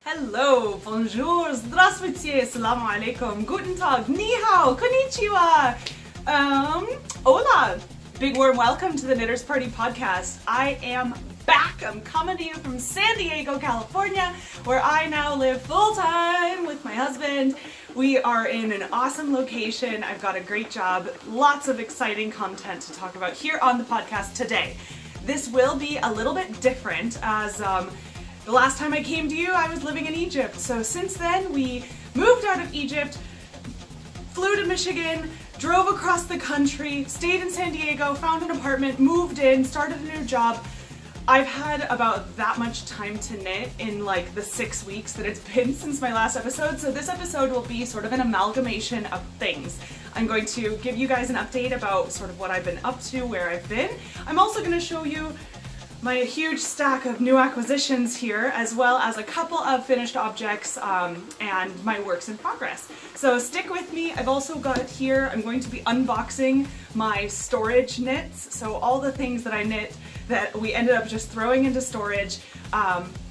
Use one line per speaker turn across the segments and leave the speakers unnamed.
Hello, bonjour, здравствуйте, assalamu alaikum, guten tag, ni hao, konnichiwa, hola. Big warm welcome to the Knitters Party podcast. I am back. I'm coming to you from San Diego, California, where I now live full-time with my husband. We are in an awesome location. I've got a great job, lots of exciting content to talk about here on the podcast today. This will be a little bit different as the last time I came to you, I was living in Egypt. So since then, we moved out of Egypt, flew to Michigan, drove across the country, stayed in San Diego, found an apartment, moved in, started a new job. I've had about that much time to knit in like the 6 weeks that it's been since my last episode. So this episode will be sort of an amalgamation of things. I'm going to give you guys an update about sort of what I've been up to, where I've been. I'm also going to show you my huge stack of new acquisitions here, as well as a couple of finished objects and my works in progress. So stick with me. I've also got here, I'm going to be unboxing my storage knits. So all the things that I knit that we ended up just throwing into storage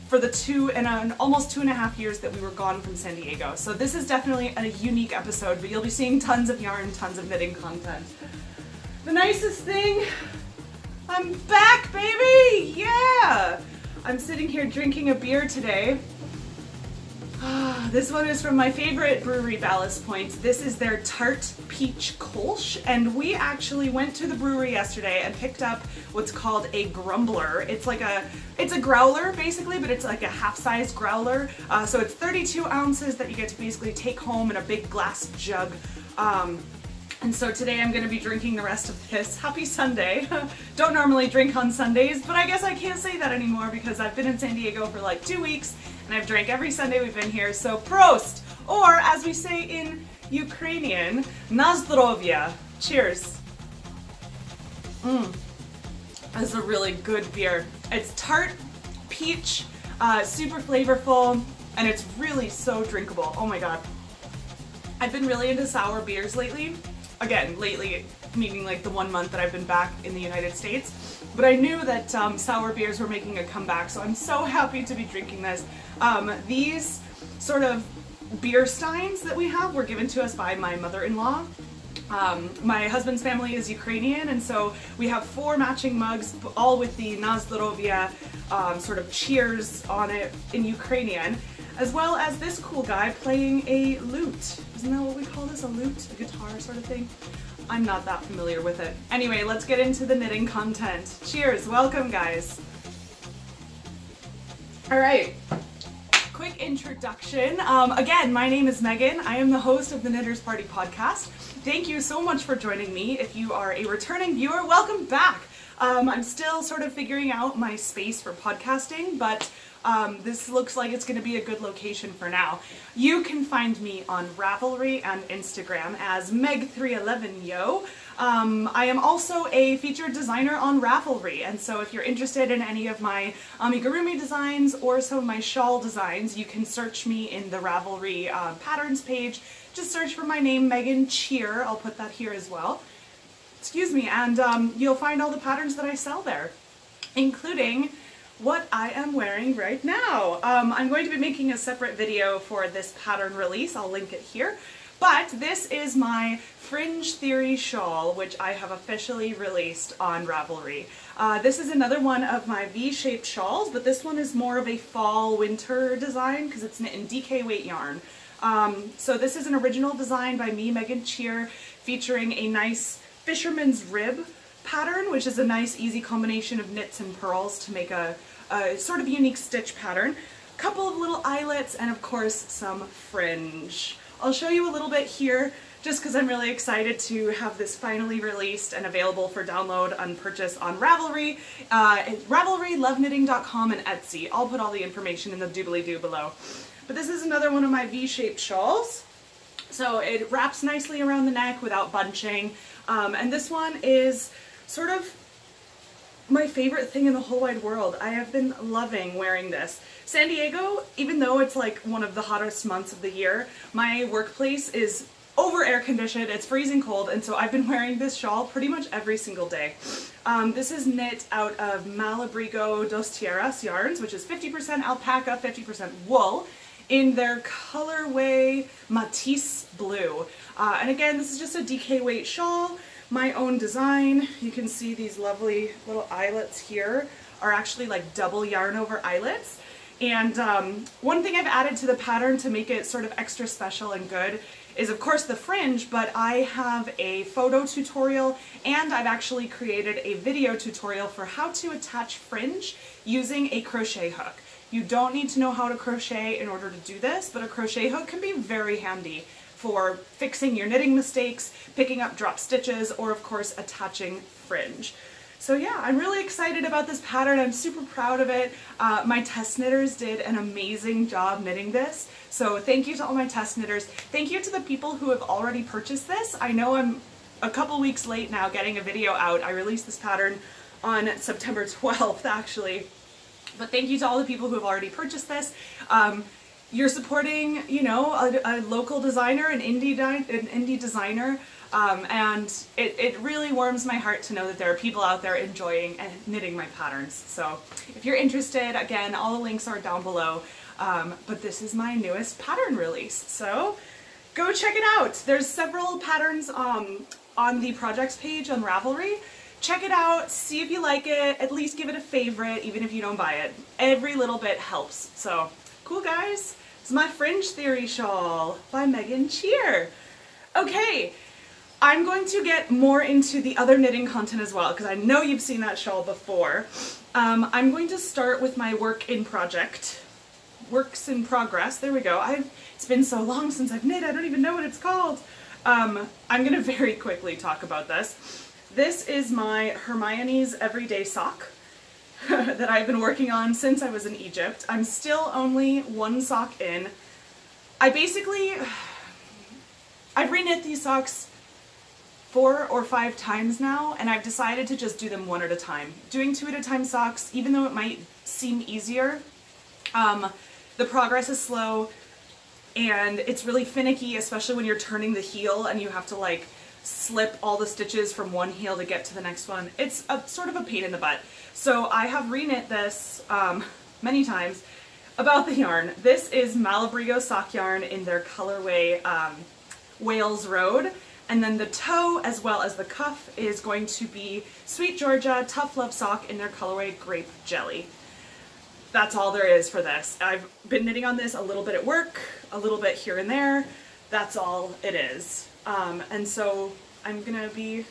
for the almost 2.5 years that we were gone from San Diego. So this is definitely a unique episode, but you'll be seeing tons of yarn, tons of knitting content. The nicest thing, I'm back, baby! Yeah! I'm sitting here drinking a beer today. This one is from my favorite brewery, Ballast Point. This is their Tart Peach Kolsch, and we actually went to the brewery yesterday and picked up what's called a grumbler. It's a growler basically, but it's like a half-size growler. So it's 32 ounces that you get to basically take home in a big glass jug. And so today I'm going to be drinking the rest of this. Happy Sunday. Don't normally drink on Sundays, but I guess I can't say that anymore because I've been in San Diego for like 2 weeks and I've drank every Sunday we've been here, so prost! Or as we say in Ukrainian, na zdrowie. Cheers. That's a really good beer. It's tart, peach, super flavorful, and it's really so drinkable. Oh my god. I've been really into sour beers lately. Again, lately, meaning like the 1 month that I've been back in the United States. But I knew that sour beers were making a comeback, so I'm so happy to be drinking this. These sort of beer steins that we have were given to us by my mother-in-law. My husband's family is Ukrainian, and so we have 4 matching mugs, all with the na zdrowie sort of cheers on it in Ukrainian, as well as this cool guy playing a lute. Isn't that what we call this? A lute? A guitar sort of thing? I'm not that familiar with it. Anyway, let's get into the knitting content. Cheers! Welcome, guys! Alright, quick introduction. Again, my name is Megan. I am the host of the Knitters Party podcast. Thank you so much for joining me. If you are a returning viewer, welcome back! I'm still sort of figuring out my space for podcasting, but this looks like it's going to be a good location for now. You can find me on Ravelry and Instagram as Meg311yo. I am also a featured designer on Ravelry, and so if you're interested in any of my amigurumi designs or some of my shawl designs, you can search me in the Ravelry patterns page. Just search for my name, Megan Cheer. I'll put that here as well. Excuse me, and you'll find all the patterns that I sell there, including what I am wearing right now. I'm going to be making a separate video for this pattern release. I'll link it here. But this is my Fringe Theory shawl, which I have officially released on Ravelry. This is another one of my V-shaped shawls, but this one is more of a fall-winter design because it's knit in DK weight yarn. So this is an original design by me, Megan Cheer, featuring a nice fisherman's rib pattern, which is a nice easy combination of knits and purls to make a sort of unique stitch pattern. A couple of little eyelets and of course some fringe. I'll show you a little bit here just because I'm really excited to have this finally released and available for download and purchase on Ravelry, Ravelry, loveknitting.com, and Etsy. I'll put all the information in the doobly-doo below. But this is another one of my V-shaped shawls. So it wraps nicely around the neck without bunching. And this one is sort of my favorite thing in the whole wide world. I have been loving wearing this. San Diego, even though it's like one of the hottest months of the year, my workplace is over air conditioned, it's freezing cold, and so I've been wearing this shawl pretty much every single day. This is knit out of Malabrigo dos Tierras yarns, which is 50% alpaca, 50% wool, in their colorway Matisse Blue. And again, this is just a DK weight shawl, my own design. You can see these lovely little eyelets here are actually like double yarn over eyelets. And one thing I've added to the pattern to make it sort of extra special and good is of course the fringe, but I have a photo tutorial and I've actually created a video tutorial for how to attach fringe using a crochet hook. You don't need to know how to crochet in order to do this, but a crochet hook can be very handy for fixing your knitting mistakes, picking up drop stitches, or of course attaching fringe. So yeah, I'm really excited about this pattern. I'm super proud of it. My test knitters did an amazing job knitting this. So thank you to all my test knitters. Thank you to the people who have already purchased this. I know I'm a couple weeks late now getting a video out. I released this pattern on September 12th actually. But thank you to all the people who have already purchased this. You're supporting, you know, a local designer, an indie designer. And it really warms my heart to know that there are people out there enjoying and knitting my patterns. So if you're interested, again, all the links are down below. But this is my newest pattern release, so go check it out. There's several patterns on the projects page on Ravelry. Check it out, see if you like it, at least give it a favorite, even if you don't buy it. Every little bit helps. So cool, guys. This is my Fringe Theory shawl by Megan Cheer. Okay. I'm going to get more into the other knitting content as well, because I know you've seen that shawl before. I'm going to start with my works in progress. There we go. It's been so long since I've knit, I don't even know what it's called. I'm going to very quickly talk about this. This is my Hermione's Everyday Sock that I've been working on since I was in Egypt. I'm still only one sock in. I've reknit these socks 4 or 5 times now, and I've decided to just do them one at a time. Doing 2 at a time socks, even though it might seem easier, the progress is slow and it's really finicky, especially when you're turning the heel and you have to like slip all the stitches from one heel to get to the next one. It's sort of a pain in the butt. So I have reknit this many times. About the yarn, this is Malabrigo sock yarn in their colorway Wales Road. And then the toe, as well as the cuff, is going to be Sweet Georgia Tough Love Sock in their colorway Grape Jelly. That's all there is for this. I've been knitting on this a little bit at work, a little bit here and there. That's all it is. And so I'm gonna be,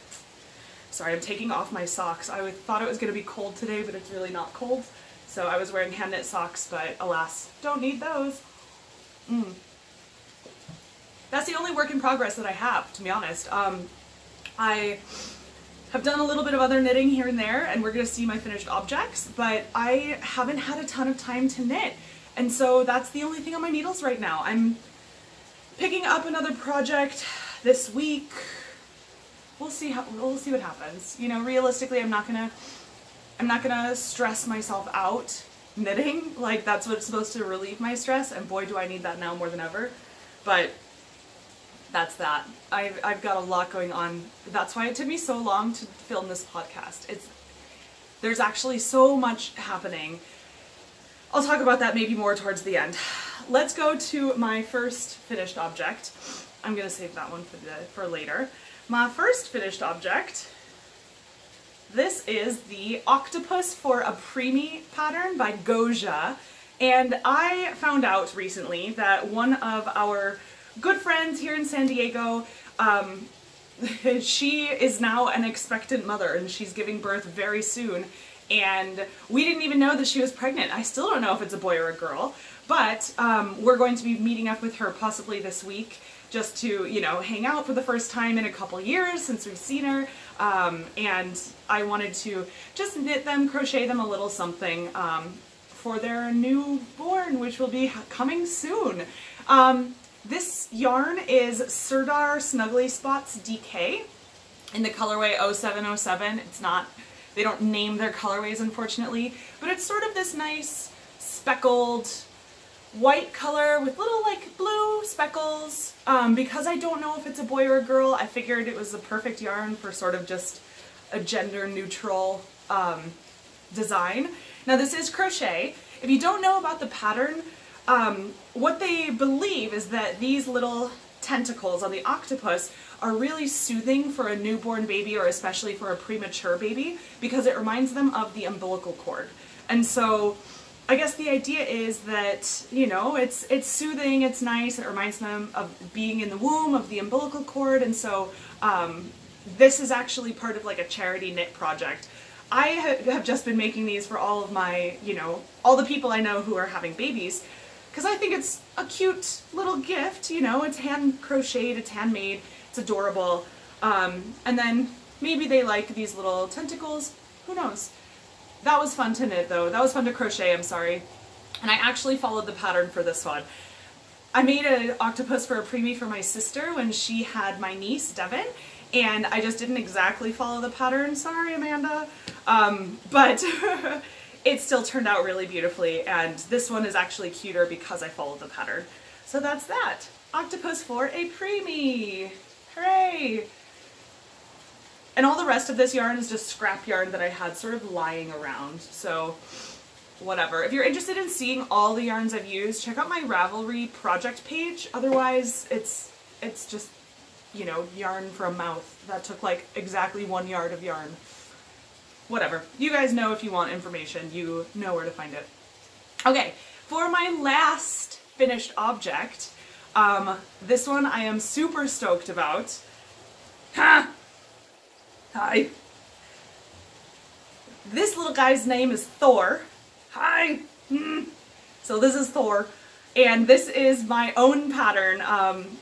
sorry, I'm taking off my socks. I thought it was gonna be cold today, but it's really not cold. So I was wearing hand knit socks, but alas, don't need those. That's the only work in progress that I have, to be honest. I have done a little bit of other knitting here and there, and we're going to see my finished objects, but I haven't had a ton of time to knit. And so that's the only thing on my needles right now. I'm picking up another project this week. We'll see what happens. You know, realistically, I'm not gonna stress myself out knitting. Like, that's what's supposed to relieve my stress, and boy, do I need that now more than ever. But that's that. I've got a lot going on. That's why it took me so long to film this podcast. There's actually so much happening. I'll talk about that maybe more towards the end. Let's go to my first finished object. I'm gonna save that one for later. My first finished object, this is the Octopus for a Preemie pattern by Goja. And I found out recently that one of our good friends here in San Diego, she is now an expectant mother and she's giving birth very soon, and we didn't even know that she was pregnant. I still don't know if it's a boy or a girl, but we're going to be meeting up with her possibly this week just to, you know, hang out for the first time in a couple years since we've seen her, and I wanted to just knit them, crochet them a little something for their newborn, which will be coming soon. This yarn is Sirdar Snuggly Spots DK in the colorway 0707. It's not, they don't name their colorways unfortunately, but it's sort of this nice speckled white color with little like blue speckles. Because I don't know if it's a boy or a girl, I figured it was the perfect yarn for sort of just a gender neutral design. Now this is crochet. If you don't know about the pattern, what they believe is that these little tentacles on the octopus are really soothing for a newborn baby, or especially for a premature baby, because it reminds them of the umbilical cord. And so I guess the idea is that, you know, it's soothing, it's nice, it reminds them of being in the womb, of the umbilical cord, and so this is actually part of like a charity knit project. I have just been making these for all of my, you know, all the people I know who are having babies, because I think it's a cute little gift, you know, it's hand crocheted, it's handmade, it's adorable, and then maybe they like these little tentacles, who knows. That was fun to knit though, that was fun to crochet, I'm sorry. And I actually followed the pattern for this one. I made an octopus for a preemie for my sister when she had my niece, Devin, and I just didn't exactly follow the pattern, sorry Amanda, but it still turned out really beautifully, and this one is actually cuter because I followed the pattern. So that's that. Octopus for a preemie! Hooray! And all the rest of this yarn is just scrap yarn that I had sort of lying around, so whatever. If you're interested in seeing all the yarns I've used, check out my Ravelry project page. Otherwise, it's just, you know, yarn for a mouth. That took like exactly 1 yard of yarn. Whatever. You guys know if you want information, you know where to find it. Okay, for my last finished object, this one I am super stoked about. Ha! Hi. This little guy's name is Thor. Hi. So this is Thor, and this is my own pattern.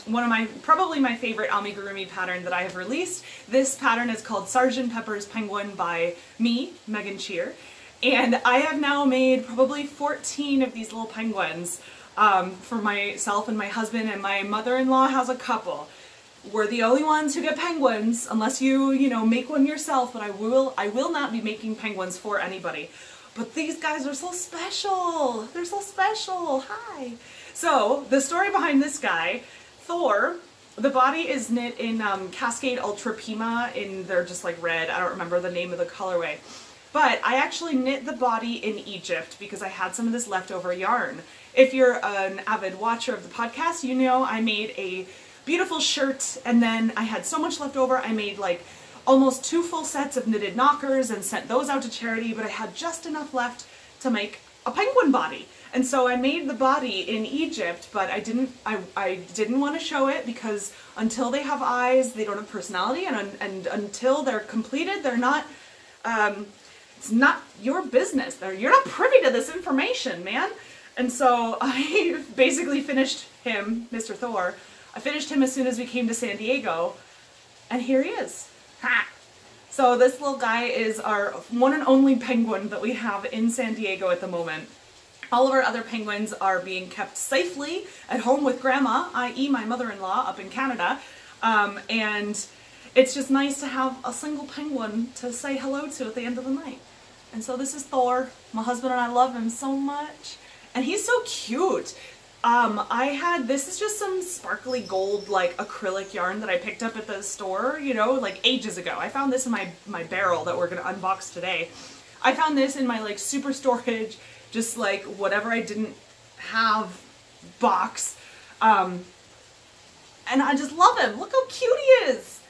One of my, probably my favorite amigurumi pattern that I have released. This pattern is called Sgt. Pepper's Penguin by me, Megan Cheer, and I have now made probably 14 of these little penguins for myself and my husband, and my mother-in-law has a couple. We're the only ones who get penguins, unless you know, make one yourself, but I will not be making penguins for anybody. But these guys are so special! They're so special! Hi! So, the story behind this guy, Thor, the body is knit in Cascade Ultra Pima, they're just like red, I don't remember the name of the colorway. But I actually knit the body in Egypt because I had some of this leftover yarn. If you're an avid watcher of the podcast, you know I made a beautiful shirt, and then I had so much left over, I made like almost 2 full sets of knitted knockers and sent those out to charity, but I had just enough left to make a penguin body. And so I made the body in Egypt, but I didn't want to show it because until they have eyes, they don't have personality, and until they're completed, they're not, it's not your business. You're not privy to this information, man. And so I basically finished him, Mr. Thor. I finished him as soon as we came to San Diego, and here he is. Ha! So this little guy is our one and only penguin that we have in San Diego at the moment. All of our other penguins are being kept safely at home with Grandma, i.e. my mother-in-law up in Canada, and it's just nice to have a single penguin to say hello to at the end of the night. And so this is Thor. My husband and I love him so much, and he's so cute. This is just some sparkly gold, like, acrylic yarn that I picked up at the store, you know, like ages ago. I found this in my barrel that we're gonna unbox today. I found this in my, like, super storage, just, like, whatever I didn't have box. And I just love him. Look how cute he is.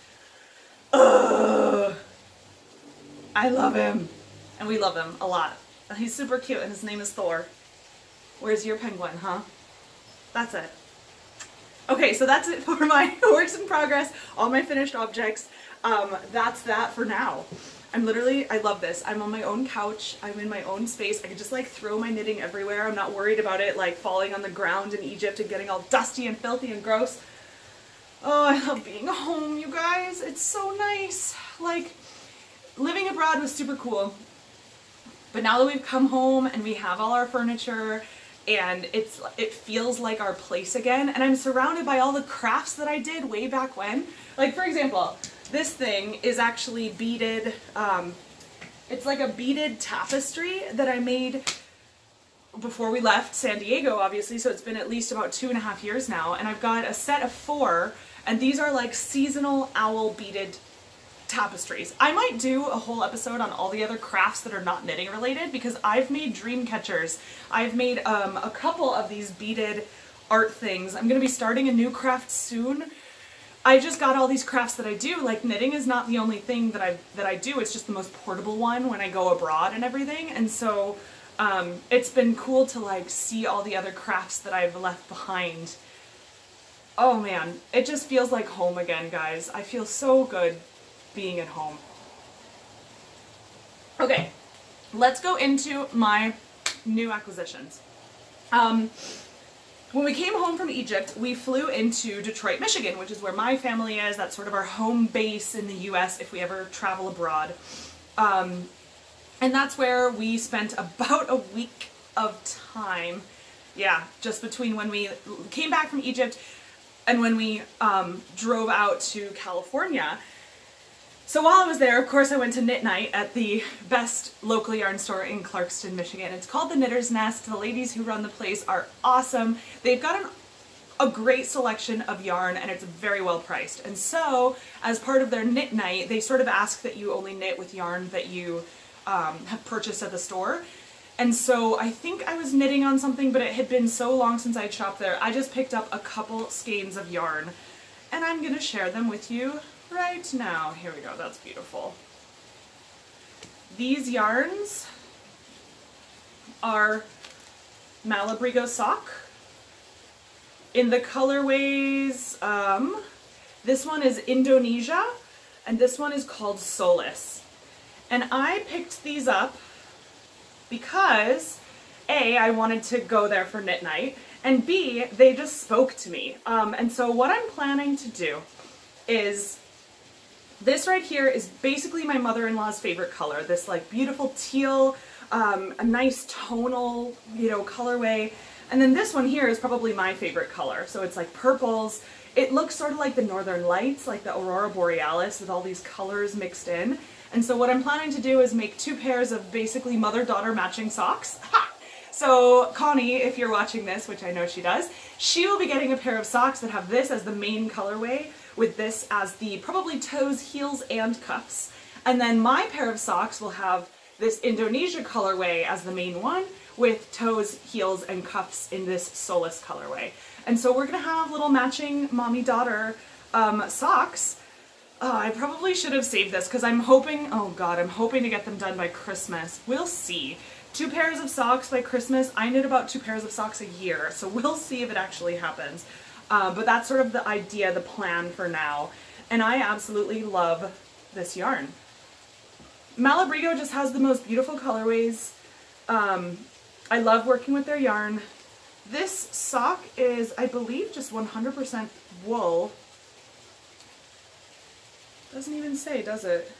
Ugh. I love him. And we love him a lot. He's super cute, and his name is Thor. Where's your penguin, huh? That's it. Okay, so that's it for my works in progress, all my finished objects. That's that for now. I love this. I'm on my own couch, I'm in my own space, I can just like throw my knitting everywhere. I'm not worried about it like falling on the ground in Egypt and getting all dusty and filthy and gross. Oh, I love being home, you guys. It's so nice. Like, living abroad was super cool, but now that we've come home and we have all our furniture, and it feels like our place again, and I'm surrounded by all the crafts that I did way back when. Like, for example, this thing is actually beaded, it's like a beaded tapestry that I made before we left San Diego, obviously, so it's been at least about 2.5 years now, and I've got a set of 4, and these are like seasonal owl beaded tapestries. I might do a whole episode on all the other crafts that are not knitting related, because I've made dream catchers. I've made a couple of these beaded art things. I'm going to be starting a new craft soon. I just got all these crafts that I do. Like, knitting is not the only thing that I do. It's just the most portable one when I go abroad and everything. And so it's been cool to like see all the other crafts that I've left behind. Oh man, it just feels like home again, guys. I feel so good being at home. Okay, let's go into my new acquisitions. When we came home from Egypt, we flew into Detroit, Michigan, which is where my family is. That's sort of our home base in the US if we ever travel abroad. And that's where we spent about a week of time. Yeah, just between when we came back from Egypt and when we drove out to California. So while I was there, of course, I went to Knit Night at the best local yarn store in Clarkston, Michigan. It's called the Knitter's Nest. The ladies who run the place are awesome. They've got a great selection of yarn, and it's very well priced. And so, as part of their Knit Night, they sort of ask that you only knit with yarn that you have purchased at the store. And so I think I was knitting on something, but it had been so long since I'd shopped there. I just picked up a couple skeins of yarn, and I'm going to share them with you right now. Here we go. That's beautiful. These yarns are Malabrigo sock in the colorways. This one is Indonesia, and this one is called Solace. And I picked these up because A, I wanted to go there for Knit Night, and B, they just spoke to me. And so what I'm planning to do is, this right here is basically my mother-in-law's favorite color. This like beautiful teal, a nice tonal, you know, colorway. And then this one here is probably my favorite color. So it's like purples. It looks sort of like the Northern Lights, like the Aurora Borealis with all these colors mixed in. And so what I'm planning to do is make 2 pairs of basically mother-daughter matching socks. Ha! So Connie, if you're watching this, which I know she does, she will be getting a pair of socks that have this as the main colorway, with this as the probably toes, heels, and cuffs. And then my pair of socks will have this Indonesia colorway as the main one, with toes, heels, and cuffs in this Solace colorway. And so we're gonna have little matching mommy-daughter socks. I probably should have saved this because I'm hoping, oh god, I'm hoping to get them done by Christmas. We'll see. 2 pairs of socks by Christmas. I knit about 2 pairs of socks a year, so we'll see if it actually happens. But that's sort of the idea, the plan for now. And I absolutely love this yarn. Malabrigo just has the most beautiful colorways. I love working with their yarn. This sock is, I believe, just 100% wool. Doesn't even say, does it?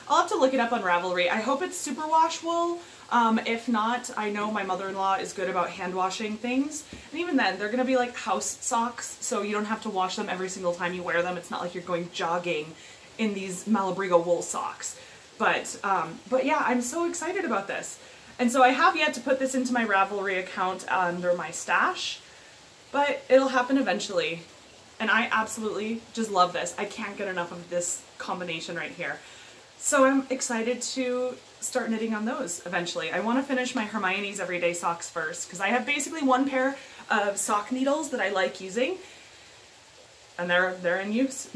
I'll have to look it up on Ravelry. I hope it's superwash wool. If not, I know my mother-in-law is good about hand washing things. And even then, they're gonna be like house socks, so you don't have to wash them every single time you wear them. It's not like you're going jogging in these Malabrigo wool socks. But yeah, I'm so excited about this. And so I have yet to put this into my Ravelry account under my stash, but it'll happen eventually. And I absolutely just love this. I can't get enough of this combination right here. So I'm excited to start knitting on those eventually. I want to finish my Hermione's Everyday Socks first, because I have basically 1 pair of sock needles that I like using, and they're in use.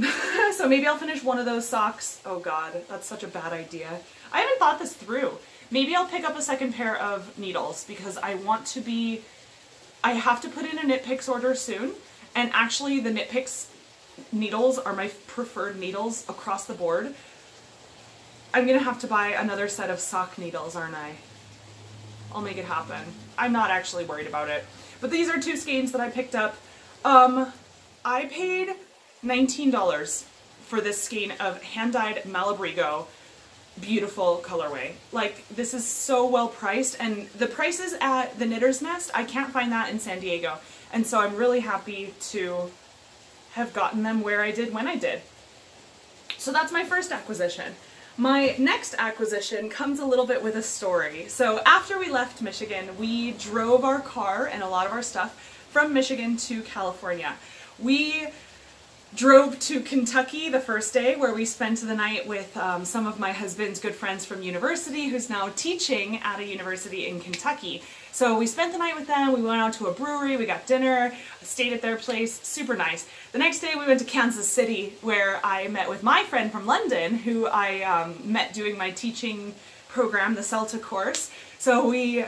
So maybe I'll finish one of those socks. Oh god, that's such a bad idea. I haven't thought this through. Maybe I'll pick up a 2nd pair of needles, because I have to put in a Knit Picks order soon, and actually the Knit Picks needles are my preferred needles across the board. I'm gonna have to buy another set of sock needles, aren't I? I'll make it happen. I'm not actually worried about it. But these are 2 skeins that I picked up. I paid $19 for this skein of hand-dyed Malabrigo. Beautiful colorway. Like, this is so well priced, and the prices at the Knitter's Nest, I can't find that in San Diego. And so I'm really happy to have gotten them where I did when I did. So that's my first acquisition. My next acquisition comes a little bit with a story. So after we left Michigan, we drove our car and a lot of our stuff from Michigan to California. We drove to Kentucky the first day, where we spent the night with some of my husband's good friends from university, who's now teaching at a university in Kentucky. So we spent the night with them, we went out to a brewery, we got dinner, stayed at their place, super nice. The next day we went to Kansas City, where I met with my friend from London, who I met doing my teaching program, the CELTA course. So we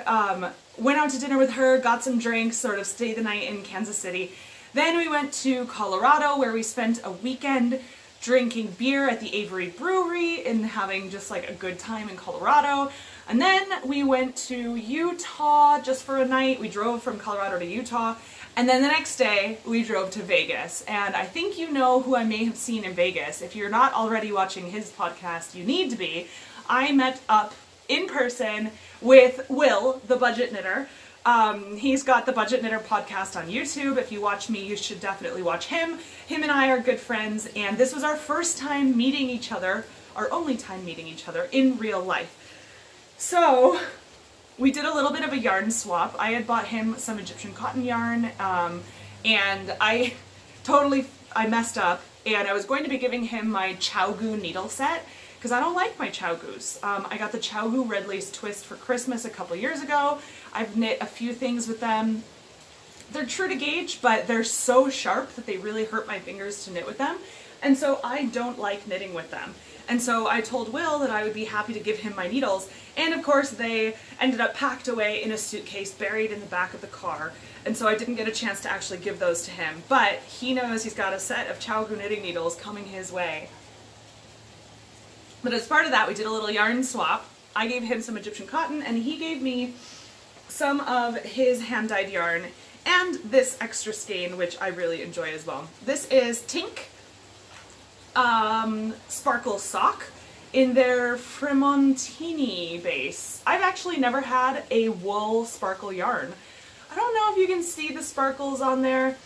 went out to dinner with her, got some drinks, sort of stayed the night in Kansas City. Then we went to Colorado, where we spent a weekend drinking beer at the Avery Brewery and having just like a good time in Colorado. And then we went to Utah just for a night. We drove from Colorado to Utah. And then the next day we drove to Vegas. And I think you know who I may have seen in Vegas. If you're not already watching his podcast, you need to be. I met up in person with Will, the budget knitter. He's got the Budget Knitter podcast on YouTube. If you watch me, you should definitely watch him. Him and I are good friends, and this was our first time meeting each other, our only time meeting each other in real life. So we did a little bit of a yarn swap. I had bought him some Egyptian cotton yarn, and I messed up, and I was going to be giving him my Chowgoo needle set, because I don't like my Chowgoos. I got the Chowgoo red lace twist for Christmas a couple years ago. I've knit a few things with them. They're true to gauge, but they're so sharp that they really hurt my fingers to knit with them. And so I don't like knitting with them. And so I told Will that I would be happy to give him my needles. And of course they ended up packed away in a suitcase buried in the back of the car. And so I didn't get a chance to actually give those to him. But he knows he's got a set of Chowgoo knitting needles coming his way. But as part of that, we did a little yarn swap. I gave him some Egyptian cotton, and he gave me some of his hand-dyed yarn and this extra skein, which I really enjoy as well. This is Tink Sparkle Sock in their Fremontini base. I've actually never had a wool sparkle yarn. I don't know if you can see the sparkles on there.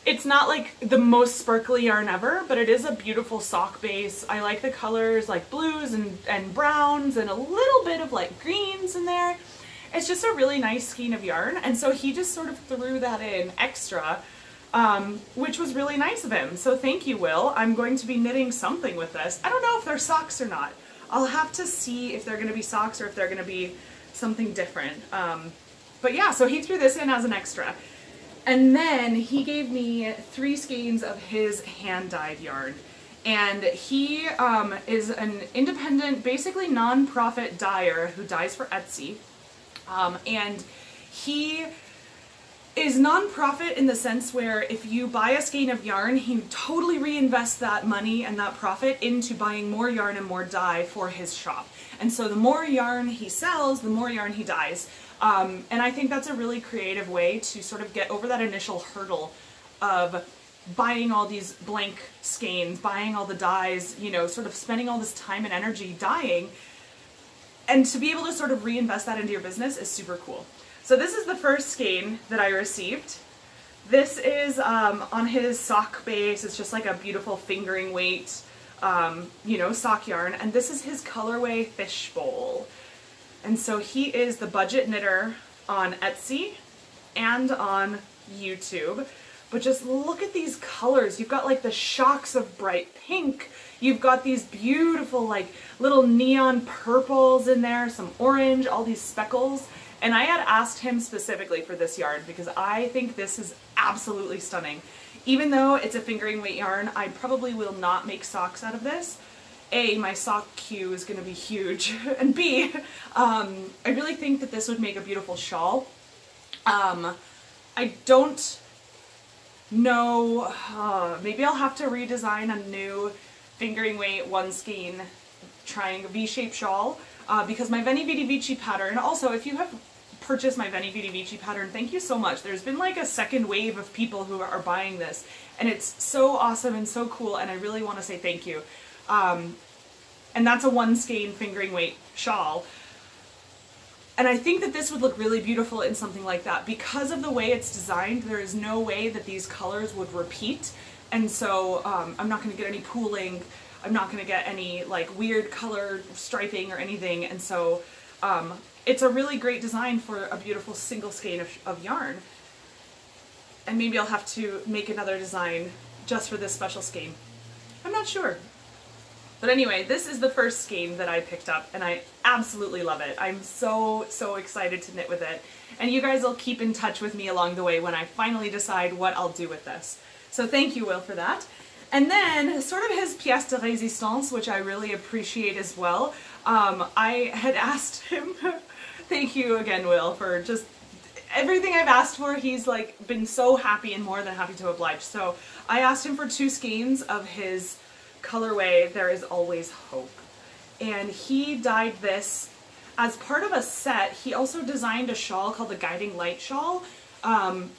It's not like the most sparkly yarn ever, but it is a beautiful sock base. I like the colors like blues and browns and a little bit of like greens in there. It's just a really nice skein of yarn, and so he just sort of threw that in extra, which was really nice of him. So thank you, Will. I'm going to be knitting something with this. I don't know if they're socks or not. I'll have to see if they're going to be socks or if they're going to be something different. But yeah, so he threw this in as an extra. And then he gave me 3 skeins of his hand-dyed yarn. And he is an independent, basically non-profit dyer who dyes for Etsy. And he is non-profit in the sense where if you buy a skein of yarn, he totally reinvests that money and that profit into buying more yarn and more dye for his shop. And so the more yarn he sells, the more yarn he dyes. And I think that's a really creative way to sort of get over that initial hurdle of buying all these blank skeins, buying all the dyes, you know, sort of spending all this time and energy dyeing. And to be able to sort of reinvest that into your business is super cool. So this is the first skein that I received. This is on his sock base. It's just like a beautiful fingering weight, you know, sock yarn. And this is his colorway fishbowl. And so he is the budget knitter on Etsy and on YouTube. But just look at these colors. You've got like the shocks of bright pink. You've got these beautiful like little neon purples in there, some orange, all these speckles. And I had asked him specifically for this yarn because I think this is absolutely stunning. Even though it's a fingering weight yarn, I probably will not make socks out of this. A, my sock queue is going to be huge, and B, I really think that this would make a beautiful shawl. I don't know, maybe I'll have to redesign a new fingering weight one skein triangle V-shaped shawl, because my Veni Vidi Vici pattern, also if you have purchased my Veni Vidi Vici pattern, thank you so much. There's been like a second wave of people who are buying this, and it's so awesome and so cool, and I really want to say thank you. And that's a one skein fingering weight shawl. And I think that this would look really beautiful in something like that. Because of the way it's designed, there is no way that these colors would repeat. And so I'm not going to get any pooling. I'm not going to get any like weird color striping or anything, and so it's a really great design for a beautiful single skein of yarn. And maybe I'll have to make another design just for this special skein. I'm not sure. But anyway, this is the first skein that I picked up, and I absolutely love it. I'm so excited to knit with it. And you guys will keep in touch with me along the way when I finally decide what I'll do with this. So thank you, Will, for that. And then sort of his pièce de résistance, which I really appreciate as well. I had asked him, thank you again, Will, for just everything I've asked for. He's like been so happy and more than happy to oblige. So I asked him for 2 skeins of his colorway, There Is Always Hope. And he dyed this as part of a set. He also designed a shawl called the Guiding Light Shawl,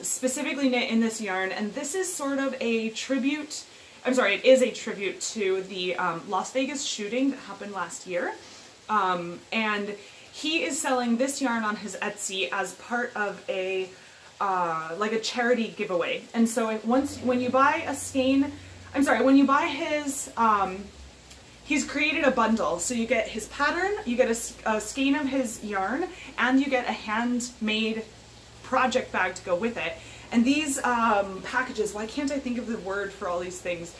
specifically knit in this yarn. And this is sort of a tribute, I'm sorry, it is a tribute to the Las Vegas shooting that happened last year. And he is selling this yarn on his Etsy as part of a like a charity giveaway. And so when you buy a skein, when you buy his, he's created a bundle. So you get his pattern, you get a skein of his yarn, and you get a handmade project bag to go with it. And these packages, why can't I think of the word for all these things?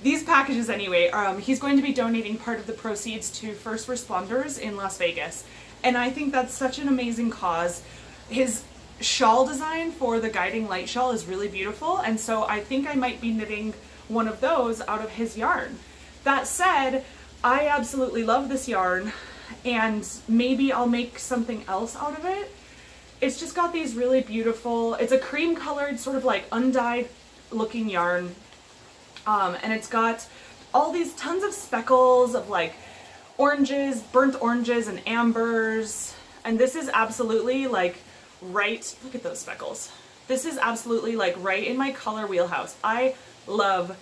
These packages anyway, he's going to be donating part of the proceeds to first responders in Las Vegas. And I think that's such an amazing cause. His shawl design for the Guiding Light Shawl is really beautiful, and so I think I might be knitting one of those out of his yarn. That said, I absolutely love this yarn, and maybe I'll make something else out of it. It's just got these really beautiful, it's a cream colored sort of like undyed looking yarn, and it's got all these tons of speckles of like oranges, burnt oranges and ambers, and this is absolutely like right, look at those speckles. This is absolutely like right in my color wheelhouse. I love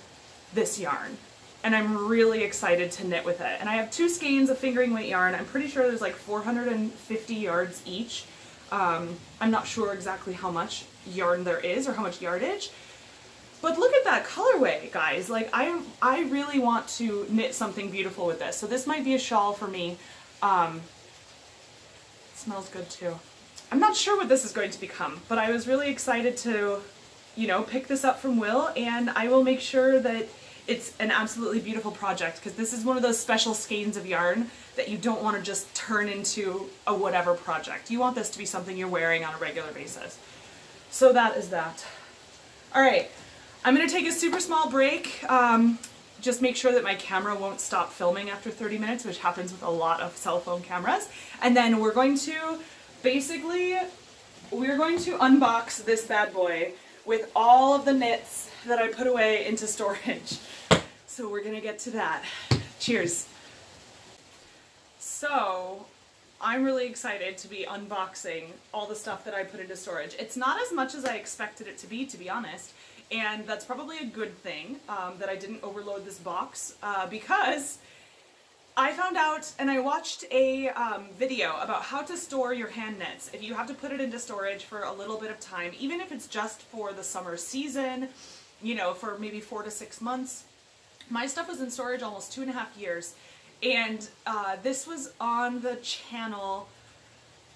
this yarn, and I'm really excited to knit with it. And I have 2 skeins of fingering weight yarn. I'm pretty sure there's like 450 yards each. I'm not sure exactly how much yarn there is or how much yardage, but look at that colorway, guys. Like I really want to knit something beautiful with this. So this might be a shawl for me. It smells good too. I'm not sure what this is going to become, but I was really excited to, you know, pick this up from Will, and I will make sure that it's an absolutely beautiful project, because this is one of those special skeins of yarn that you don't want to just turn into a whatever project. You want this to be something you're wearing on a regular basis. So that is that. All right, I'm going to take a super small break. Just make sure that my camera won't stop filming after 30 minutes, which happens with a lot of cell phone cameras. And then we're going to unbox this bad boy with all of the knits that I put away into storage. So we're gonna get to that. Cheers. So I'm really excited to be unboxing all the stuff that I put into storage. It's not as much as I expected it to be honest, and that's probably a good thing that I didn't overload this box because I found out, and I watched a video about how to store your hand knits. If you have to put it into storage for a little bit of time, even if it's just for the summer season, you know, for maybe 4 to 6 months. My stuff was in storage almost 2.5 years, and this was on the channel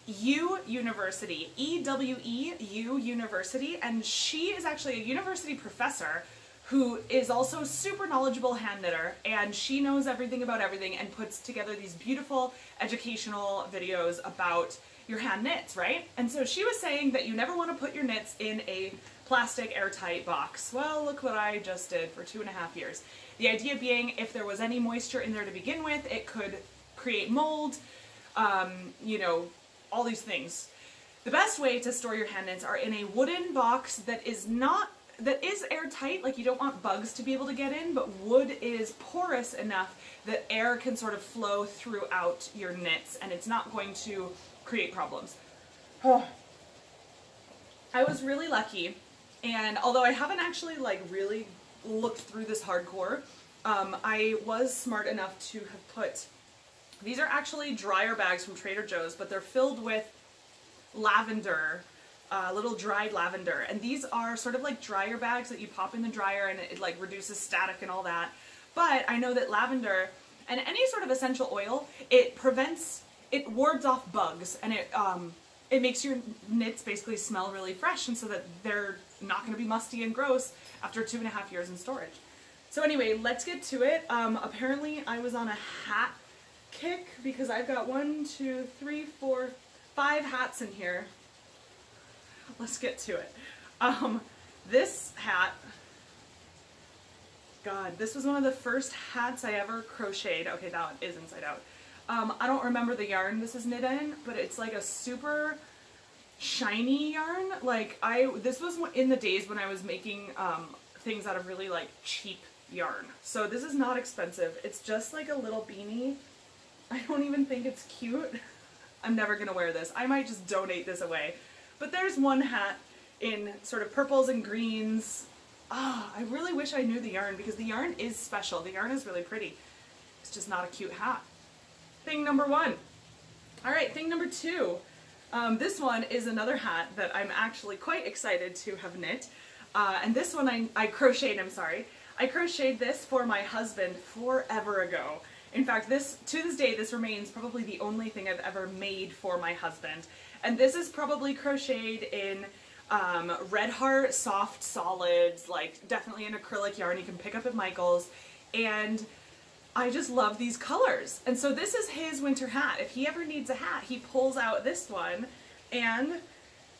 U University, EWE University, and she is actually a university professor who is also super knowledgeable hand knitter, and she knows everything about everything and puts together these beautiful educational videos about your hand knits, right? And so she was saying that you never want to put your knits in a plastic airtight box. Well, look what I just did for 2.5 years. The idea being, if there was any moisture in there to begin with, it could create mold, you know, all these things. The best way to store your hand knits are in a wooden box that is airtight. Like, you don't want bugs to be able to get in, but wood is porous enough that air can sort of flow throughout your knits, and it's not going to create problems. Oh. I was really lucky, and although I haven't actually like really looked through this hardcore, I was smart enough to have put, these are actually dryer bags from Trader Joe's, but they're filled with lavender, little dried lavender, and these are sort of like dryer bags that you pop in the dryer, and it like reduces static and all that. but I know that lavender and any sort of essential oil, it wards off bugs, and it makes your knits basically smell really fresh, and so that they're not going to be musty and gross after 2.5 years in storage. So anyway, let's get to it. Apparently I was on a hat kick because I've got 1, 2, 3, 4, 5 hats in here. Let's get to it. This hat, God, this was one of the first hats I ever crocheted. Okay, that one is inside out. I don't remember the yarn this is knit in, but it's like a super shiny yarn. Like this was in the days when I was making things out of really like cheap yarn. So this is not expensive. It's just like a little beanie. I don't even think it's cute. I'm never gonna wear this. I might just donate this away. But there's one hat in sort of purples and greens. I really wish I knew the yarn because the yarn is special. The yarn is really pretty. It's just not a cute hat. Thing number 1. All right, thing number 2. This one is another hat that I'm actually quite excited to have knit. And this one I crocheted, I'm sorry. I crocheted this for my husband forever ago. In fact, to this day, this remains probably the only thing I've ever made for my husband. And this is probably crocheted in Red Heart soft solids, like definitely an acrylic yarn you can pick up at Michael's. And I just love these colors. And so this is his winter hat. If he ever needs a hat, he pulls out this one, and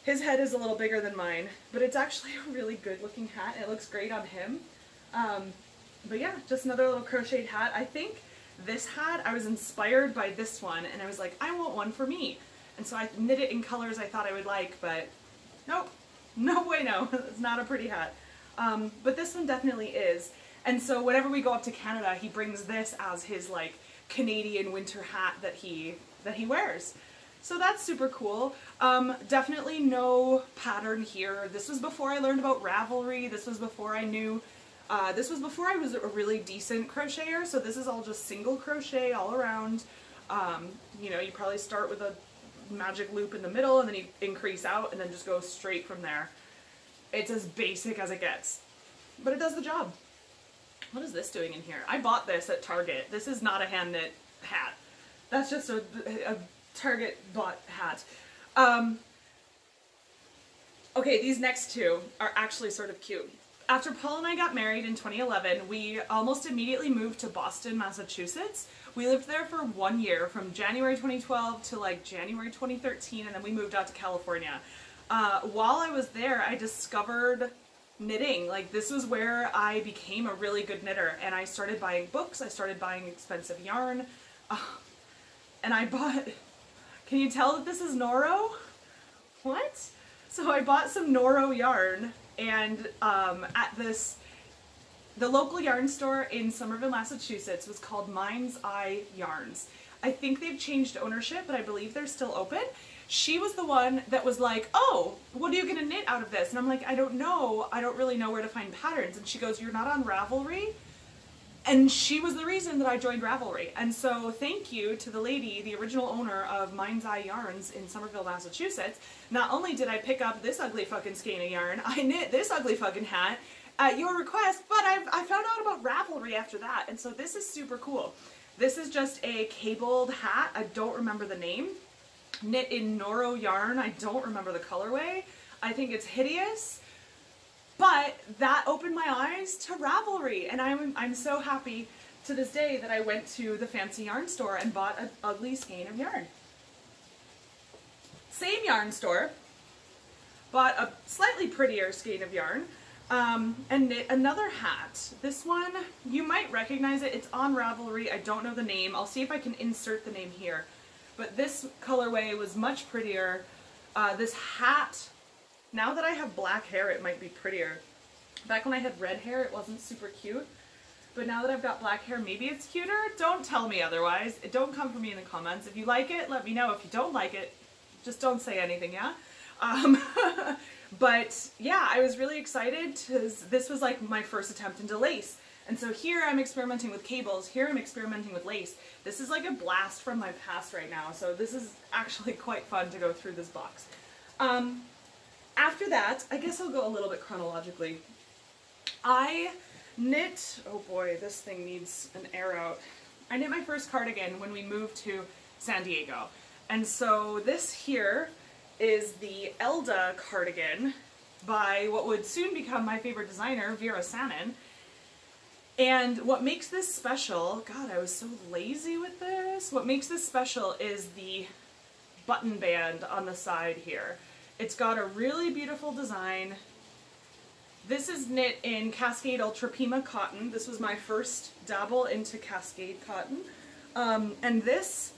his head is a little bigger than mine, but it's actually a really good looking hat. It looks great on him. But yeah, just another little crocheted hat. I think this hat, I was inspired by this one, and I was like, I want one for me. And so I knit it in colors I thought I would like, but nope, no way, no. It's not a pretty hat. But this one definitely is. And so whenever we go up to Canada, he brings this as his like Canadian winter hat that he wears. So that's super cool. Definitely no pattern here. This was before I learned about Ravelry. This was before I knew, this was before I was a really decent crocheter. So this is all just single crochet all around. You know, you probably start with a magic loop in the middle and then you increase out and then just go straight from there. It's as basic as it gets, but it does the job. What is this doing in here? I bought this at Target. This is not a hand knit hat. That's just a Target bought hat. Okay, these next two are actually sort of cute. After Paul and I got married in 2011, we almost immediately moved to Boston, Massachusetts. We lived there for 1 year, from January 2012 to like January 2013, and then we moved out to California. While I was there, I discovered knitting. Like, this was where I became a really good knitter, and I started buying books, I started buying expensive yarn, and I bought, can you tell that this is Noro? What? So I bought some Noro yarn, and at the local yarn store in Somerville, Massachusetts was called Mind's Eye Yarns. I think they've changed ownership, but I believe they're still open. She was the one that was like, oh, what are you gonna knit out of this? And I'm like, I don't know. I don't really know where to find patterns. And she goes, you're not on Ravelry? And she was the reason that I joined Ravelry. And so thank you to the lady, the original owner of Mind's Eye Yarns in Somerville, Massachusetts. Not only did I pick up this ugly fucking skein of yarn, I knit this ugly fucking hat at your request, but I found out about Ravelry after that. And so this is super cool. This is just a cabled hat. I don't remember the name. Knit in Noro yarn. I don't remember the colorway. I think it's hideous. But that opened my eyes to Ravelry, and I'm so happy to this day that I went to the fancy yarn store and bought an ugly skein of yarn. Same yarn store, bought a slightly prettier skein of yarn, and knit another hat. This one, you might recognize it. It's on Ravelry. I don't know the name. I'll see if I can insert the name here. But this colorway was much prettier. This hat, now that I have black hair, it might be prettier. Back when I had red hair, it wasn't super cute. But now that I've got black hair, maybe it's cuter. Don't tell me otherwise. Don't come for me in the comments. If you like it, let me know. If you don't like it, just don't say anything, yeah? But yeah, I was really excited because this was like my first attempt into lace. And so here I'm experimenting with cables, here I'm experimenting with lace. This is like a blast from my past right now, so this is actually quite fun to go through this box. After that, I guess I'll go a little bit chronologically. I knit, oh boy, this thing needs an air out. I knit my first cardigan when we moved to San Diego. And so this here is the Elda Cardigan by what would soon become my favorite designer, Vera Sanin. And what makes this special, God, I was so lazy with this. What makes this special is the button band on the side here. It's got a really beautiful design. This is knit in Cascade Ultra Pima cotton. This was my first dabble into Cascade cotton. And this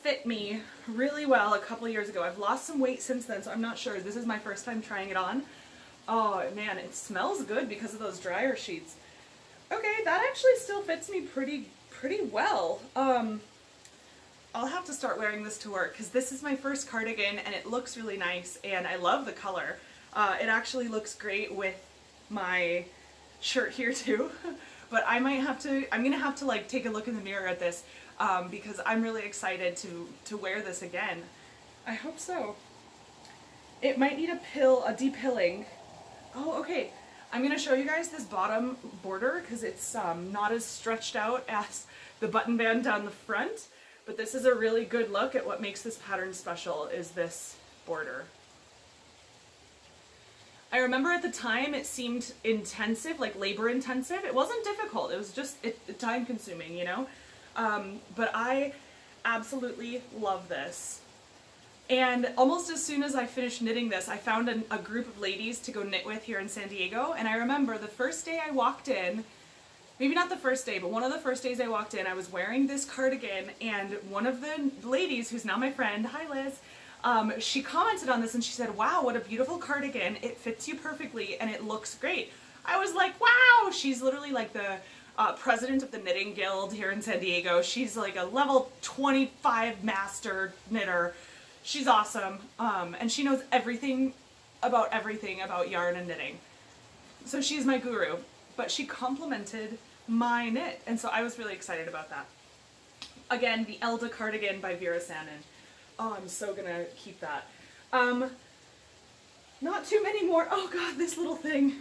fit me really well a couple years ago. I've lost some weight since then, so I'm not sure. This is my first time trying it on. Oh man, it smells good because of those dryer sheets. Okay, that actually still fits me pretty well. I'll have to start wearing this to work because this is my first cardigan and it looks really nice and I love the color. It actually looks great with my shirt here too. But I'm gonna have to like take a look in the mirror at this because I'm really excited to wear this again. I hope so. It might need a depilling. Oh, okay. I'm going to show you guys this bottom border because it's not as stretched out as the button band down the front, but this is a really good look at what makes this pattern special is this border. I remember at the time it seemed intensive, like labor intensive. It wasn't difficult, it was just time consuming, you know? But I absolutely love this. And almost as soon as I finished knitting this, I found a group of ladies to go knit with here in San Diego. And I remember the first day I walked in, maybe not the first day, but one of the first days I walked in, I was wearing this cardigan and one of the ladies, who's now my friend, hi Liz, she commented on this and she said, wow, what a beautiful cardigan. It fits you perfectly and it looks great. I was like, wow, she's literally like the president of the Knitting Guild here in San Diego. She's like a level 25 master knitter. She's awesome, and she knows everything about yarn and knitting. So she's my guru, but she complimented my knit, and so I was really excited about that. Again, the Elda Cardigan by Vera Sanin. Oh, I'm so gonna keep that. Not too many more. Oh god, this little thing.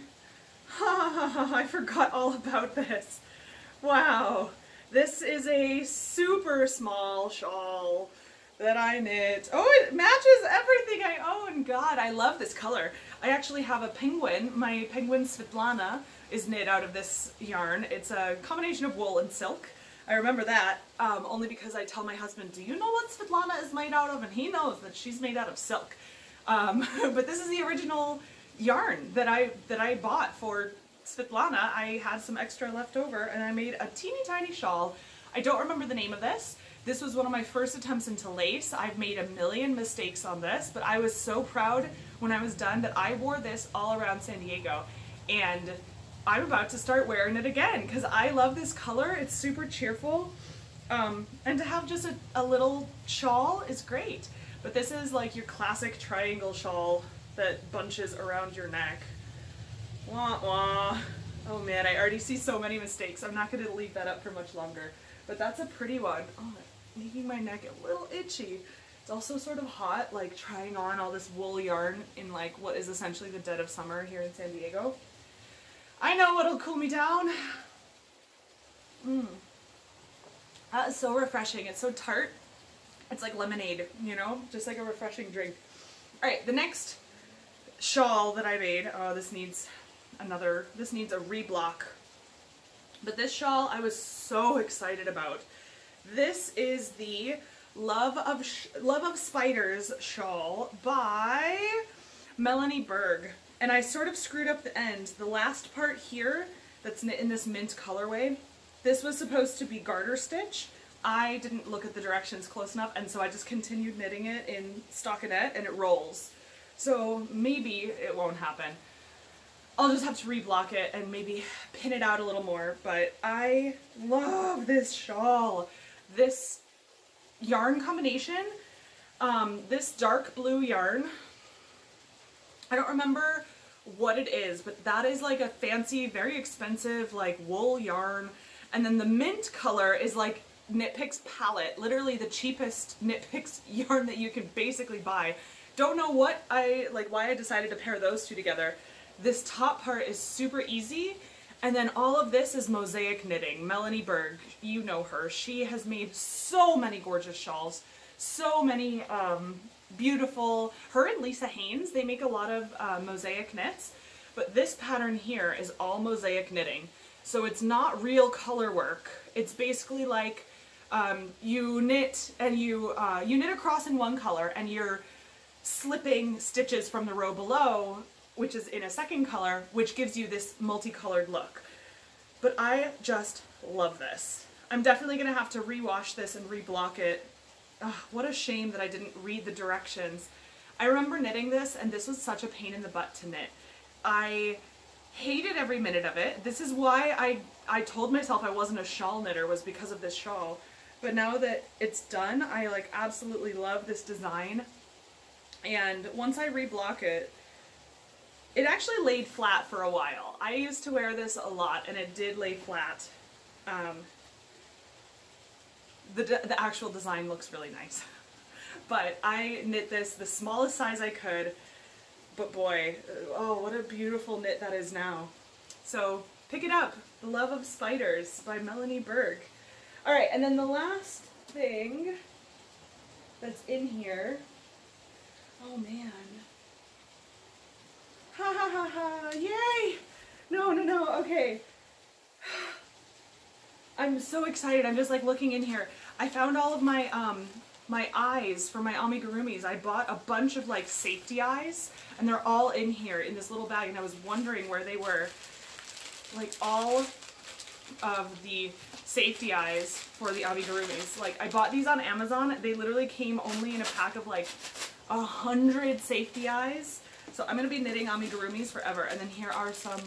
Ha ha ha, I forgot all about this. Wow. This is a super small shawl that I knit. Oh, it matches everything I own. God, I love this color. I actually have a penguin. My penguin Svetlana is knit out of this yarn. It's a combination of wool and silk. I remember that only because I tell my husband, do you know what Svetlana is made out of? And he knows that she's made out of silk. But this is the original yarn that I bought for Svetlana. I had some extra left over and I made a teeny tiny shawl. I don't remember the name of this. This was one of my first attempts into lace. I've made a million mistakes on this, but I was so proud when I was done that I wore this all around San Diego. And I'm about to start wearing it again because I love this color. It's super cheerful. And to have just a little shawl is great. But this is like your classic triangle shawl that bunches around your neck. Wah wah. Oh man, I already see so many mistakes. I'm not going to leave that up for much longer. But that's a pretty one. Oh, making my neck a little itchy. It's also sort of hot, like trying on all this wool yarn in like what is essentially the dead of summer here in San Diego. I know what'll cool me down. That is so refreshing. It's so tart. It's like lemonade, you know, just like a refreshing drink. All right, the next shawl that I made, oh, this needs a reblock. But this shawl I was so excited about. This is the Love of Spiders shawl by Melanie Berg. And I sort of screwed up the end. The last part here that's knit in this mint colorway, this was supposed to be garter stitch. I didn't look at the directions close enough, and so I just continued knitting it in stockinette and it rolls. So maybe it won't happen. I'll just have to reblock it and maybe pin it out a little more, but I love this shawl. This yarn combination, this dark blue yarn, I don't remember what it is, but that is like a fancy, very expensive like wool yarn. And then the mint color is like Knit Picks palette, literally the cheapest Knit Picks yarn that you can basically buy. Don't know why I decided to pair those two together. This top part is super easy And then all of this is mosaic knitting. Melanie Berg, you know her. She has made so many gorgeous shawls, so many beautiful, her and Lisa Haynes, they make a lot of mosaic knits, but this pattern here is all mosaic knitting. So it's not real color work. It's basically like you knit and you knit across in one color and you're slipping stitches from the row below, which is in a second color, which gives you this multicolored look. But I just love this. I'm definitely gonna have to rewash this and reblock it. Ugh, what a shame that I didn't read the directions. I remember knitting this and this was such a pain in the butt to knit. I hated every minute of it. This is why I told myself I wasn't a shawl knitter, was because of this shawl. But now that it's done, I like absolutely love this design. And once I reblock it, it actually laid flat for a while. I used to wear this a lot and it did lay flat. The actual design looks really nice. But I knit this the smallest size I could, but boy, oh, what a beautiful knit that is now. So pick it up, The Love of Spiders by Melanie Berg. All right, and then the last thing that's in here, oh man. Ha ha ha ha, yay! No, no, no, okay. I'm so excited, I'm just like looking in here. I found all of my my eyes for my amigurumis. I bought a bunch of like safety eyes and they're all in here in this little bag and I was wondering where they were. Like all of the safety eyes for the amigurumis. Like I bought these on Amazon. They literally came only in a pack of like 100 safety eyes. So I'm gonna be knitting amigurumis forever. And then here are some,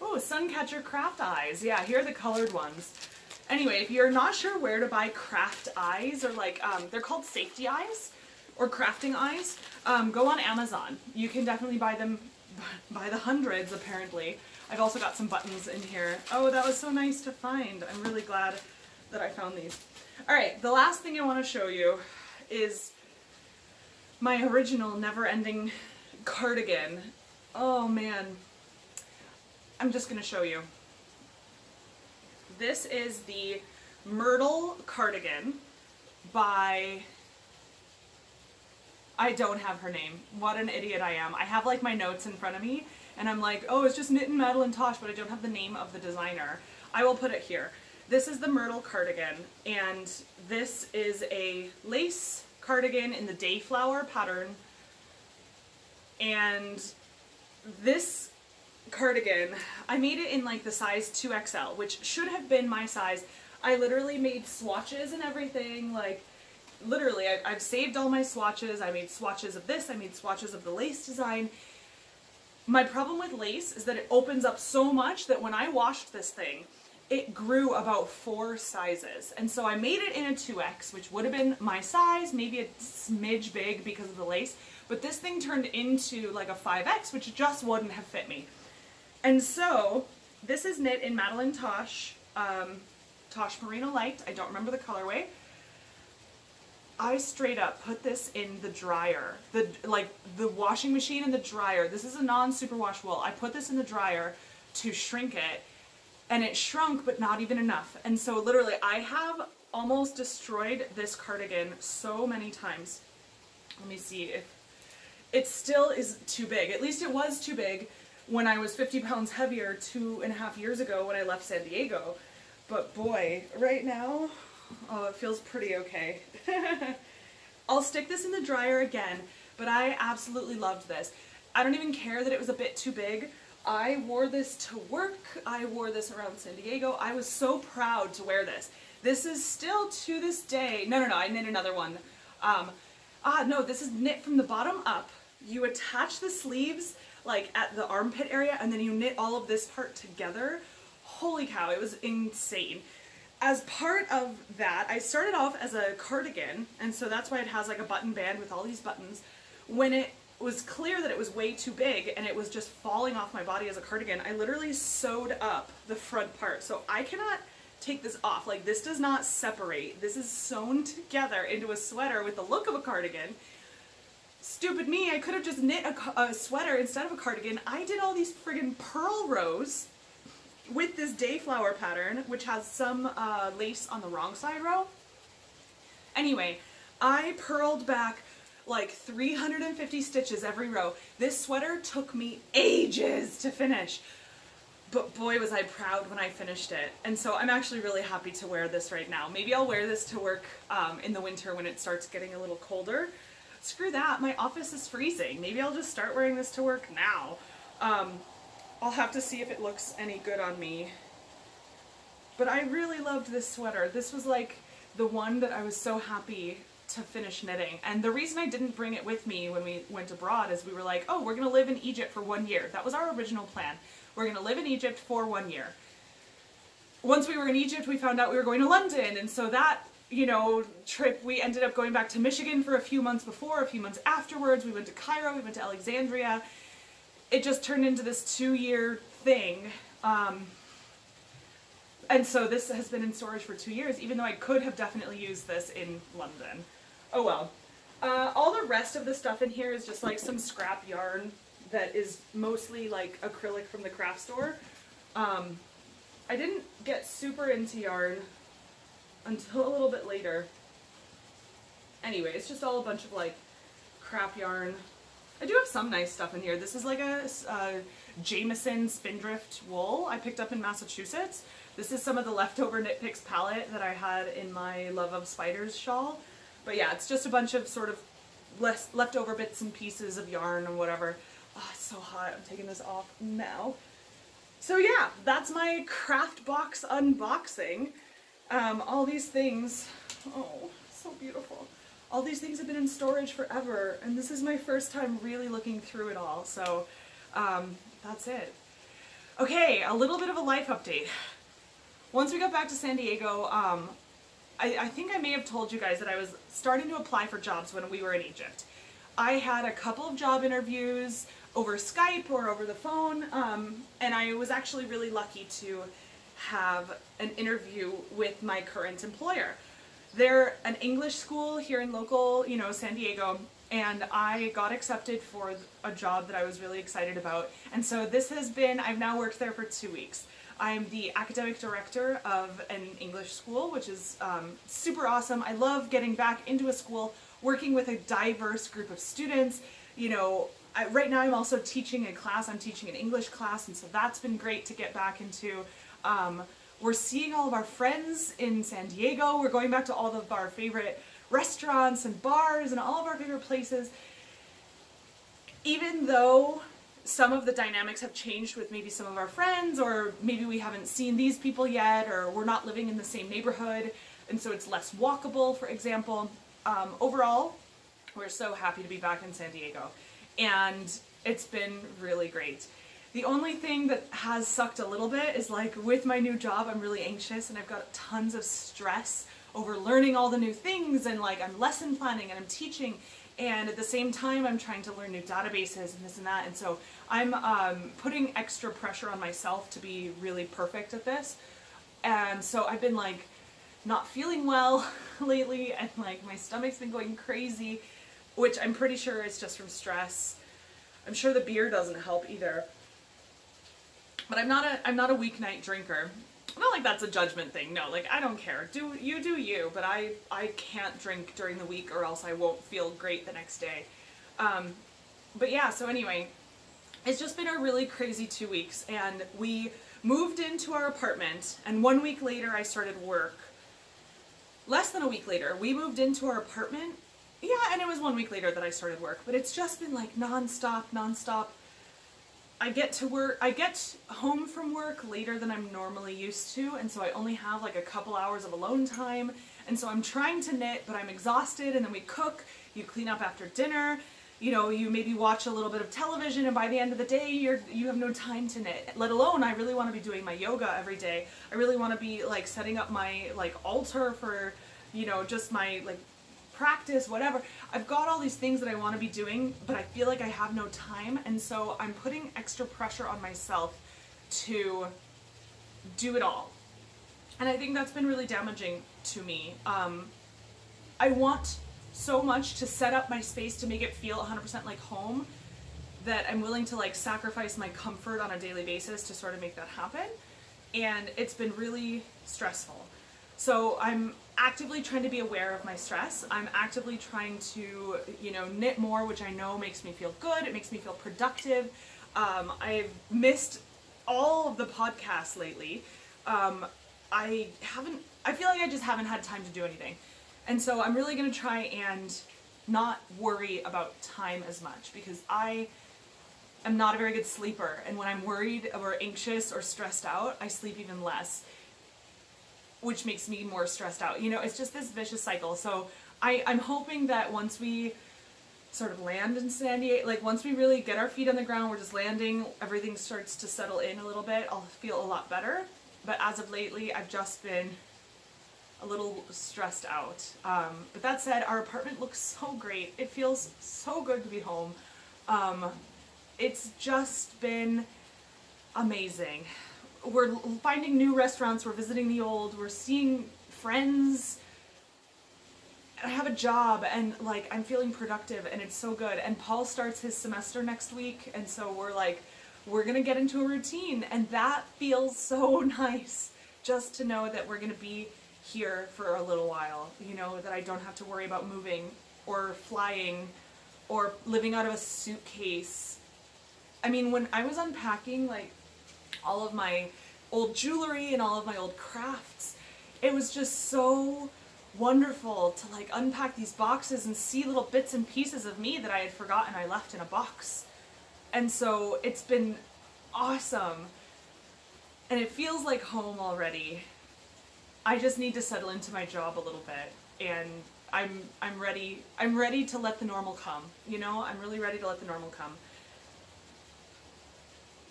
oh, Suncatcher craft eyes. Yeah, here are the colored ones. Anyway, if you're not sure where to buy craft eyes, or like, they're called safety eyes or crafting eyes, go on Amazon. You can definitely buy them by the hundreds, apparently. I've also got some buttons in here. Oh, that was so nice to find. I'm really glad that I found these. All right, the last thing I want to show you is my original never-ending cardigan. Oh man, I'm just gonna show you. This is the Myrtle Cardigan by, I don't have her name. What an idiot I am. I have like my notes in front of me and I'm like, oh, it's just Knit and Madeline Tosh, but I don't have the name of the designer. I will put it here. This is the Myrtle Cardigan, and this is a lace cardigan in the Dayflower pattern. And this cardigan, I made it in like the size 2XL, which should have been my size. I literally made swatches and everything, like literally I've saved all my swatches. I made swatches of this, I made swatches of the lace design. My problem with lace is that it opens up so much that when I washed this thing, it grew about 4 sizes. And so I made it in a 2X, which would have been my size, maybe a smidge big because of the lace, but this thing turned into like a 5X, which just wouldn't have fit me. And so this is knit in Madeline Tosh, Tosh Merino Light. I don't remember the colorway. I straight up put this in the dryer, the washing machine and the dryer. This is a non-superwash wool. I put this in the dryer to shrink it, and it shrunk, but not even enough. And so literally I have almost destroyed this cardigan so many times. Let me see if it still is too big. At least it was too big when I was 50 pounds heavier 2.5 years ago when I left San Diego. But boy, right now, oh, it feels pretty okay. I'll stick this in the dryer again, but I absolutely loved this. I don't even care that it was a bit too big. I wore this to work. I wore this around San Diego. I was so proud to wear this. This is still to this day, no, I knit another one. No, this is knit from the bottom up. You attach the sleeves like at the armpit area and then you knit all of this part together. Holy cow, it was insane. As part of that, I started off as a cardigan, and so that's why it has like a button band with all these buttons. When it was clear that it was way too big and it was just falling off my body as a cardigan, I literally sewed up the front part. So I cannot take this off. Like, this does not separate. This is sewn together into a sweater with the look of a cardigan. Stupid me, I could have just knit a sweater instead of a cardigan. I did all these friggin' purl rows with this Dayflower pattern, which has some lace on the wrong side row. Anyway, I purled back like 350 stitches every row. This sweater took me ages to finish, but boy was I proud when I finished it. And so I'm actually really happy to wear this right now. Maybe I'll wear this to work in the winter when it starts getting a little colder. Screw that, my office is freezing. Maybe I'll just start wearing this to work now. I'll have to see if it looks any good on me. But I really loved this sweater. This was like the one that I was so happy to finish knitting. And the reason I didn't bring it with me when we went abroad is we were like, oh, we're gonna live in Egypt for 1 year. That was our original plan. We're gonna live in Egypt for 1 year. Once we were in Egypt, we found out we were going to London, and so that, you know, trip, we ended up going back to Michigan for a few months before, a few months afterwards. We went to Cairo, we went to Alexandria. It just turned into this 2-year thing. And so this has been in storage for 2 years, even though I could have definitely used this in London. Oh well. All the rest of the stuff in here is just like some scrap yarn that is mostly like acrylic from the craft store. I didn't get super into yarn until a little bit later. Anyway, it's just all a bunch of like crap yarn. I do have some nice stuff in here. This is like a Jameson Spindrift wool I picked up in Massachusetts. This is some of the leftover Knit Picks palette that I had in my Love of Spiders shawl. But yeah, it's just a bunch of sort of leftover bits and pieces of yarn and whatever. Oh, it's so hot. I'm taking this off now. So yeah, that's my craft box unboxing. All these things, oh, so beautiful. All these things have been in storage forever, and this is my first time really looking through it all, so that's it. Okay, a little bit of a life update. Once we got back to San Diego, I think I may have told you guys that I was starting to apply for jobs when we were in Egypt. I had a couple of job interviews over Skype or over the phone, and I was actually really lucky to have an interview with my current employer. They're an English school here in local, you know, San Diego, and I got accepted for a job that I was really excited about. And so this has been, I've now worked there for 2 weeks. I'm the academic director of an English school, which is super awesome. I love getting back into a school, working with a diverse group of students. You know, right now I'm also teaching a class, I'm teaching an English class, and so that's been great to get back into. We're seeing all of our friends in San Diego. We're going back to all of our favorite restaurants and bars and all of our favorite places. Even though some of the dynamics have changed with maybe some of our friends, or maybe we haven't seen these people yet, or we're not living in the same neighborhood, and so it's less walkable, for example. Overall, we're so happy to be back in San Diego, and it's been really great. The only thing that has sucked a little bit is, like, with my new job, I'm really anxious and I've got tons of stress over learning all the new things, and like I'm lesson planning and I'm teaching, and at the same time I'm trying to learn new databases and this and that, and so I'm putting extra pressure on myself to be really perfect at this. And so I've been like not feeling well lately, and like my stomach's been going crazy, which I'm pretty sure is just from stress. I'm sure the beer doesn't help either. But I'm not a weeknight drinker. Not like that's a judgment thing, no, like I don't care. Do you, but I can't drink during the week or else I won't feel great the next day. But yeah, so anyway, it's just been a really crazy 2 weeks, and we moved into our apartment, and 1 week later I started work. Less than a week later, we moved into our apartment. Yeah, and it was 1 week later that I started work, but it's just been like nonstop. I get home from work later than I'm normally used to, and so I only have like a couple hours of alone time, and so I'm trying to knit, but I'm exhausted, and then we cook, you clean up after dinner, you know, you maybe watch a little bit of television, and by the end of the day you have no time to knit, let alone I really want to be doing my yoga every day. I really want to be like setting up my like altar for, you know, just my like practice, whatever. I've got all these things that I want to be doing, but I feel like I have no time, and so I'm putting extra pressure on myself to do it all. And I think that's been really damaging to me. I want so much to set up my space to make it feel 100% like home that I'm willing to like sacrifice my comfort on a daily basis to sort of make that happen. and it's been really stressful. So I'm actively trying to be aware of my stress. I'm actively trying to, you know, knit more, which I know makes me feel good. It makes me feel productive. I've missed all of the podcasts lately. I feel like I just haven't had time to do anything. And so I'm really going to try and not worry about time as much, because I am not a very good sleeper. And when I'm worried or anxious or stressed out, I sleep even less, which makes me more stressed out. You know, it's just this vicious cycle. So I'm hoping that once we sort of land in San Diego, like once we really get our feet on the ground, we're just landing, everything starts to settle in a little bit, I'll feel a lot better. But as of lately, I've just been a little stressed out. But that said, our apartment looks so great. It feels so good to be home. It's just been amazing. We're finding new restaurants, we're visiting the old, we're seeing friends. I have a job, and like I'm feeling productive, and it's so good. And Paul starts his semester next week, and so we're gonna get into a routine, and that feels so nice, just to know that we're gonna be here for a little while, you know, that I don't have to worry about moving or flying or living out of a suitcase. I mean, when I was unpacking like all of my old jewelry and all of my old crafts, it was just so wonderful to like unpack these boxes and see little bits and pieces of me that I had forgotten I left in a box. And so it's been awesome, and it feels like home already. I just need to settle into my job a little bit, and I'm ready to let the normal come, you know? I'm really ready to let the normal come.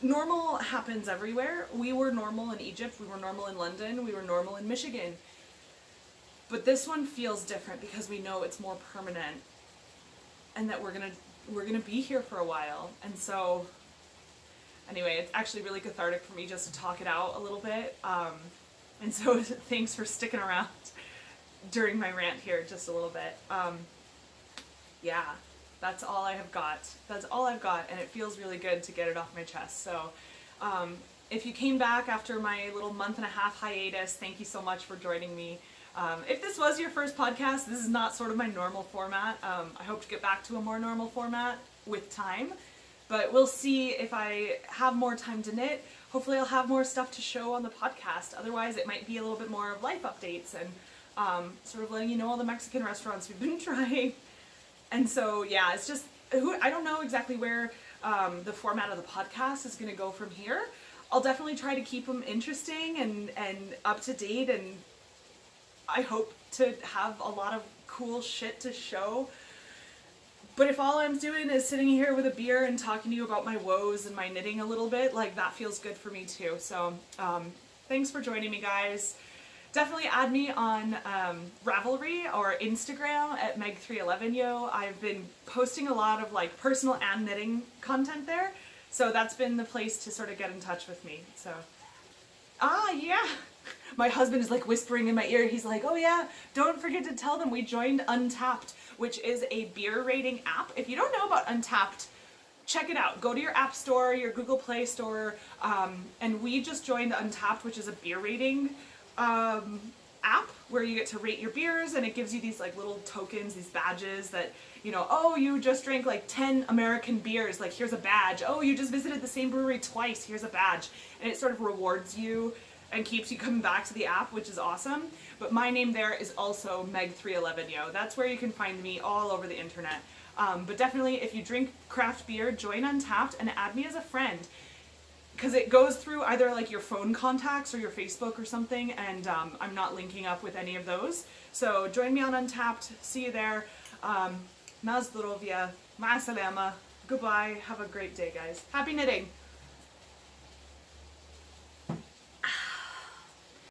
Normal happens everywhere. We were normal in Egypt, we were normal in London, we were normal in Michigan. But this one feels different because we know it's more permanent, and that we're gonna be here for a while. And so anyway, it's actually really cathartic for me just to talk it out a little bit. And so thanks for sticking around during my rant here just a little bit. Yeah, that's all I have got. That's all I've got, and it feels really good to get it off my chest. So if you came back after my little month-and-a-half hiatus, thank you so much for joining me. If this was your first podcast, this is not sort of my normal format. I hope to get back to a more normal format with time, but we'll see if I have more time to knit. Hopefully I'll have more stuff to show on the podcast. Otherwise it might be a little bit more of life updates and sort of letting you know all the Mexican restaurants we've been trying. And so yeah, it's just, I don't know exactly where the format of the podcast is going to go from here. I'll definitely try to keep them interesting and up to date, and I hope to have a lot of cool shit to show. But if all I'm doing is sitting here with a beer and talking to you about my woes and my knitting a little bit, like that feels good for me too. So thanks for joining me, guys. Definitely add me on Ravelry or Instagram at Meg311yo. I've been posting a lot of like personal and knitting content there. So that's been the place to sort of get in touch with me. So, yeah. My husband is like whispering in my ear. He's like, oh yeah, don't forget to tell them we joined Untapped, which is a beer rating app. If you don't know about Untapped, check it out. Go to your app store, your Google Play store, and we just joined Untapped, which is a beer rating app where you get to rate your beers, and it gives you these like little tokens, these badges that, you know, oh, you just drank like 10 American beers, like here's a badge. Oh, you just visited the same brewery twice, here's a badge. And it sort of rewards you and keeps you coming back to the app, which is awesome. But my name there is also Meg311yo. That's where you can find me all over the internet. But definitely, if you drink craft beer, join Untapped and add me as a friend, because it goes through either like your phone contacts or your Facebook or something, and I'm not linking up with any of those. So join me on Untapped. See you there. Na zdrowie, ma salama. Goodbye. Have a great day, guys. Happy knitting.